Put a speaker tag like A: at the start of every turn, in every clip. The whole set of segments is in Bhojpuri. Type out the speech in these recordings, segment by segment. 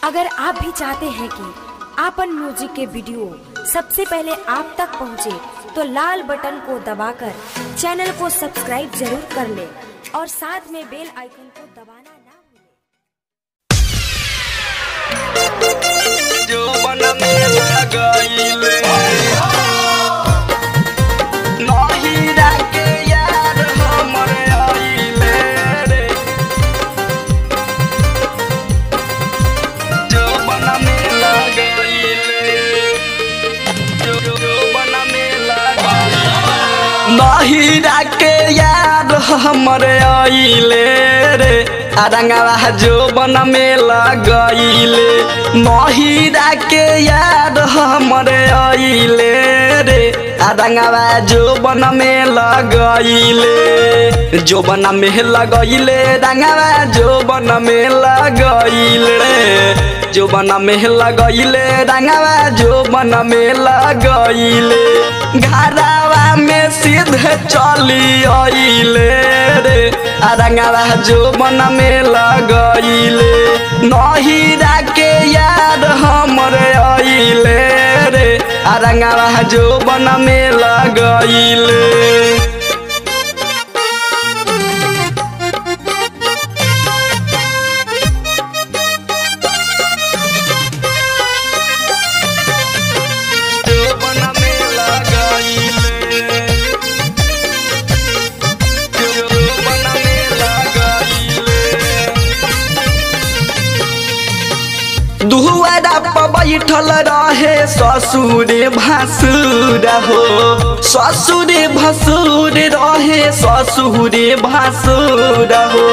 A: अगर आप भी चाहते हैं कि आपन म्यूजिक के वीडियो सबसे पहले आप तक पहुंचे, तो लाल बटन को दबाकर चैनल को सब्सक्राइब जरूर कर ले और साथ में बेल आइकन को दबाना ना भूलें।
B: जो बना में लगाइले नहीं राके यार हमरे आइले रे। जो बना में लगाइले जो बना में लगाइले नहीं राके यार हमरे आइले रे। रंगवा जो बन में लगाइले नहीरा के याद हमरे आइले रे। रंगवा जो बन में लगाइले जो बन में लगाइले रंगवा जो बन में लगाइले जो बन में लगाइले रंगवा जो बन में लगाइले घरवा में सीधे चली आइले रे। रंगवा जो बन में लगाइले नहीरा के याद हमरे आइले रे। रंगवा जो बन में लगाइले दुआरा पर बैठल रहे ससुरे भसुर हो। ससुरे भसुर रहे ससुरे भसुर हो।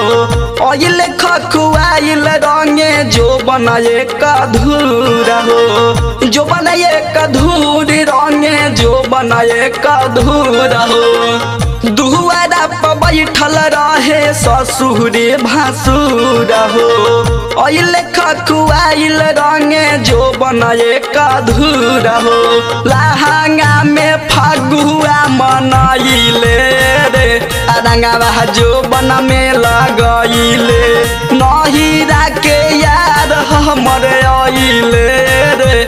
B: आइल खखुआइल रंगे जो बनाए कधूर हो। जो बनाए कधूर रंगे जो बनाए कधूर हो। दुआरा पर बैठल रहे ससुरे भसुर हो। आइल खखुआइल रंगे जो बनाए कधूर हो। लहंगा में फगुआ मनाइले रे। रंगवा जो बन में लगाइले नहीरा के यार हमरे आइले रे।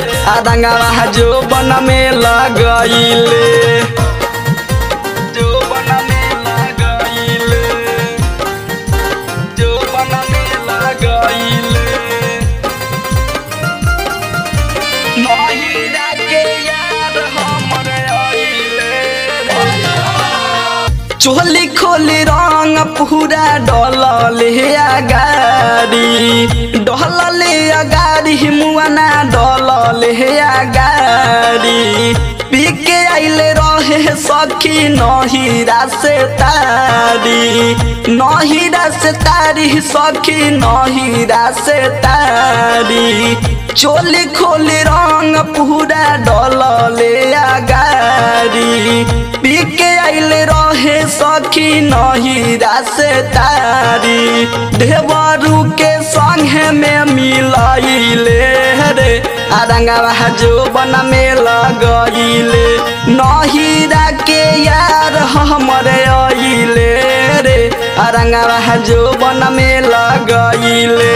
B: रंगवा जो बन में लगाइले चोली खोली रंग पूरा डलले अगाड़ी डलले अगाड़ी मुआना डलले अगाड़ी पीके आइले रहे सखी नहीरा से तारी नहीरा से तारी सखी नहीरा से तारी चोली खोली रंग पूरा डलले अगाड़ी पीके आइले रहे सखी नहीरा से तारी देवरू के संगे में मिलाइले रे। रंगवा जो बन में लगाइले नहीरा के यार हमरे आइले रे। रंगवा जो बन में लगाइले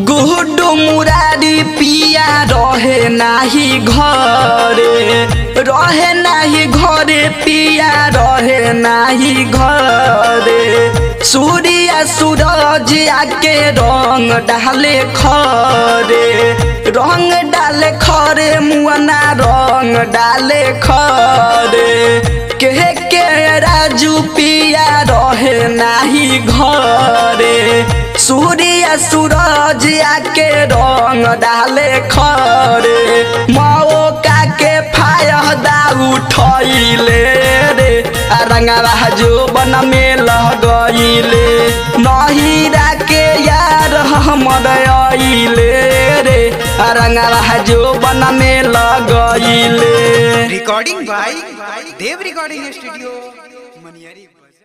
B: गुड्डू मुरारी पिया रहे नाही घरे रहे नाही घरे पिया रहे नाही घरे। सूर्य सूरज आके रंग डाले खरे रंग डाले खरे मुआना रंग डाले खरे। के राजू पिया रहे नाही घरे सूर्य सूरज आके रंग डाले खरे। मौका के फायदा उठैले रे। रंगवा जो बन में लगाइले नहीरा के यार हमरे आइले रे। रंगवा जो बन में लगाइले
C: recording by Dev recording studio. मनियरी बजे